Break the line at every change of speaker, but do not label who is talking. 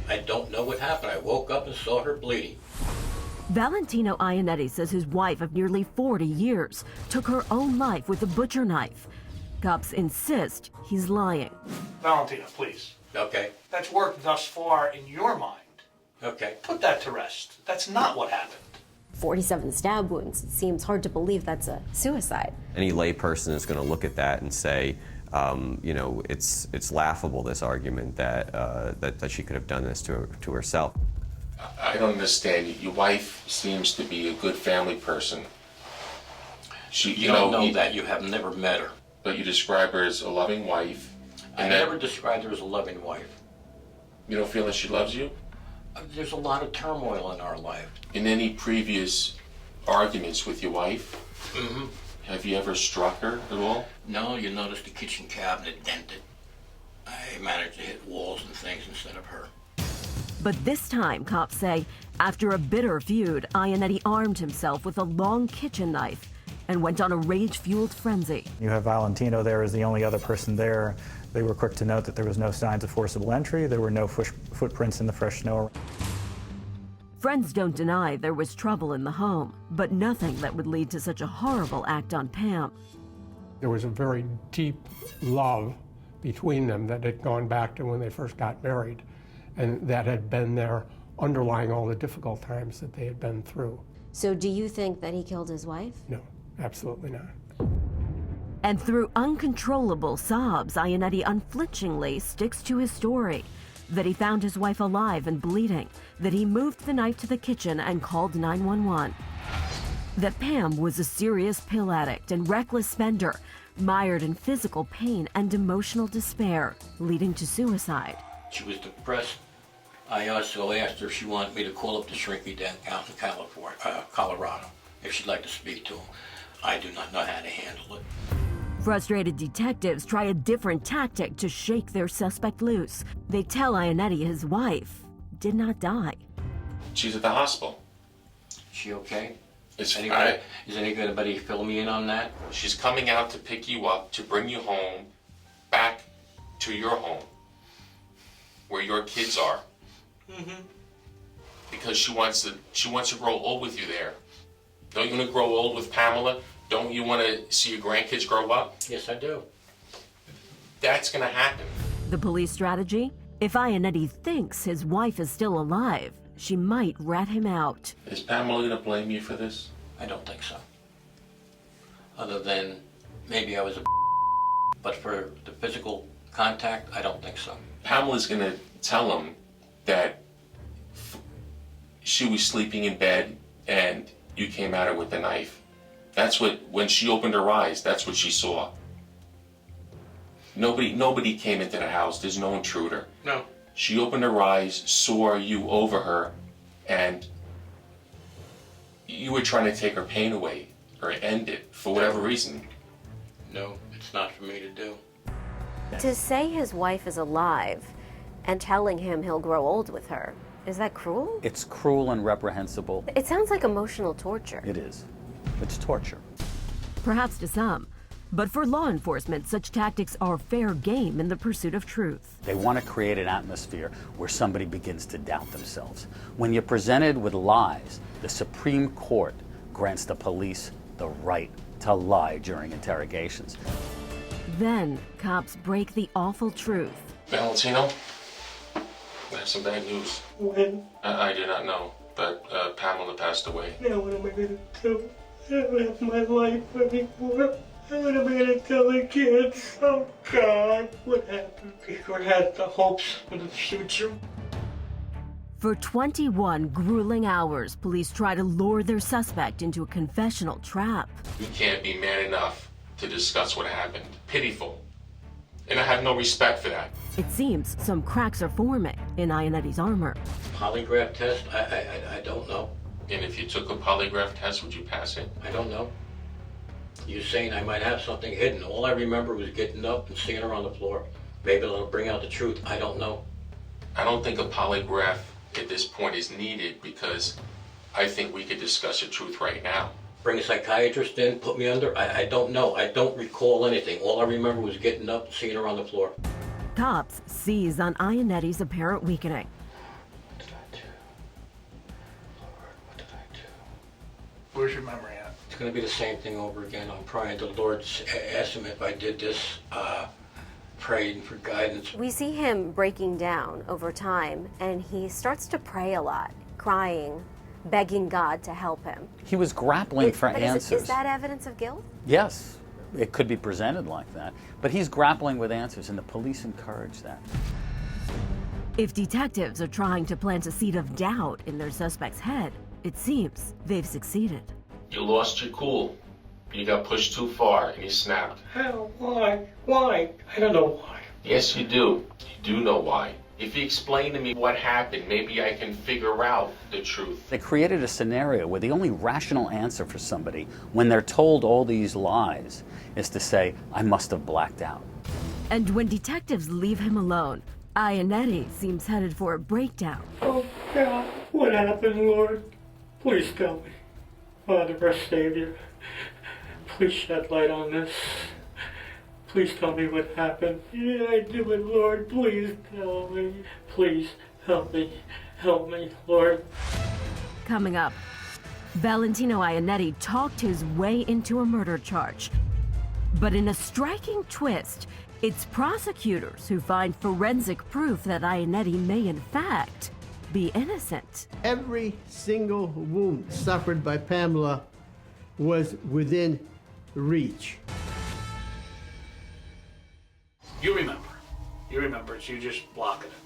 I don't know what happened. I woke up and saw her bleeding.
Valentino Ianetti says his wife of nearly 40 years took her own life with a butcher knife. Cops insist he's lying.
Valentino, please.
Okay.
That's worked thus far in your mind.
Okay.
Put that to rest. That's not what happened.
47 stab wounds. It seems hard to believe that's a suicide.
Any layperson is going to look at that and say, you know, it's laughable, this argument that she could have done this to herself.
I don't understand. Your wife seems to be a good family person.
You don't know that. You have never met her.
But you describe her as a loving wife.
I never described her as a loving wife.
You don't feel that she loves you?
There's a lot of turmoil in our life.
In any previous arguments with your wife, have you ever struck her at all?
No, you notice the kitchen cabinet dented. I managed to hit walls and things instead of her.
But this time, cops say, after a bitter feud, Ianetti armed himself with a long kitchen knife and went on a rage-fueled frenzy.
You have Valentino there as the only other person there. They were quick to note that there was no signs of forcible entry. There were no footprints in the fresh snow.
Friends don't deny there was trouble in the home, but nothing that would lead to such a horrible act on Pam.
There was a very deep love between them that had gone back to when they first got married, and that had been there underlying all the difficult times that they had been through.
So do you think that he killed his wife?
No, absolutely not.
And through uncontrollable sobs, Ianetti unflinchingly sticks to his story, that he found his wife alive and bleeding, that he moved the knife to the kitchen and called 911. That Pam was a serious pill addict and reckless spender, mired in physical pain and emotional despair, leading to suicide.
She was depressed. I also asked her if she wanted me to call up the shrinky dent out in Colorado, if she'd like to speak to him. I do not know how to handle it.
Frustrated detectives try a different tactic to shake their suspect loose. They tell Ianetti his wife did not die.
She's at the hospital.
She okay?
Is
anybody fill me in on that?
She's coming out to pick you up, to bring you home, back to your home, where your kids are. Because she wants to grow old with you there. Don't you want to grow old with Pamela? Don't you want to see your grandkids grow up?
Yes, I do.
That's going to happen.
The police strategy? If Ianetti thinks his wife is still alive, she might rat him out.
Is Pamela going to blame you for this?
I don't think so. Other than maybe I was a but for the physical contact, I don't think so.
Pamela's going to tell him that she was sleeping in bed and you came at her with a knife. That's when she opened her eyes, that's what she saw. Nobody came into the house. There's no intruder.
No.
She opened her eyes, saw you over her, and you were trying to take her pain away or end it for whatever reason.
No, it's not for me to do.
To say his wife is alive and telling him he'll grow old with her, is that cruel?
It's cruel and reprehensible.
It sounds like emotional torture.
It is. It's torture.
Perhaps to some. But for law enforcement, such tactics are fair game in the pursuit of truth.
They want to create an atmosphere where somebody begins to doubt themselves. When you're presented with lies, the Supreme Court grants the police the right to lie during interrogations.
Then, cops break the awful truth.
Valentino, I have some bad news.
When?
I did not know, but Pamela passed away.
Now what am I going to do? I don't have my life anymore. What am I going to tell the kids? Oh, God, what happened? What had the hopes for the future?
For 21 grueling hours, police try to lure their suspect into a confessional trap.
You can't be man enough to discuss what happened. Pitiful. And I have no respect for that.
It seems some cracks are forming in Ianetti's armor.
Polygraph test? I don't know.
And if you took a polygraph test, would you pass it?
I don't know. You're saying I might have something hidden. All I remember was getting up and seeing her on the floor. Maybe it'll bring out the truth. I don't know.
I don't think a polygraph at this point is needed because I think we could discuss the truth right now.
Bring a psychiatrist in, put me under? I don't know. I don't recall anything. All I remember was getting up and seeing her on the floor.
Cops seize on Ianetti's apparent weakening.
Where's your memory at?
It's going to be the same thing over again. I'm praying. The Lord asked him if I did this, praying for guidance.
We see him breaking down over time, and he starts to pray a lot, crying, begging God to help him.
He was grappling for
But
answers.
Is that evidence of guilt?
Yes, it could be presented like that. But he's grappling with answers, and the police encourage that.
If detectives are trying to plant a seed of doubt in their suspect's head, it seems they've succeeded.
You lost your cool. You got pushed too far and you snapped.
How? Why? Why? I don't know why.
Yes, you do. You do know why. If you explain to me what happened, maybe I can figure out the truth.
They created a scenario where the only rational answer for somebody when they're told all these lies is to say, I must have blacked out.
And when detectives leave him alone, Ianetti seems headed for a breakdown.
Oh God, what happened, Lord? Please tell me. Father, our Savior, please shed light on this. Please tell me what happened. Did I do it, Lord? Please tell me. Please help me. Help me, Lord.
Coming up, Valentino Ianetti talked his way into a murder charge. But in a striking twist, it's prosecutors who find forensic proof that Ianetti may in fact be innocent.
Every single wound suffered by Pamela was within reach.
You remember. You remember. It's you just blocking it.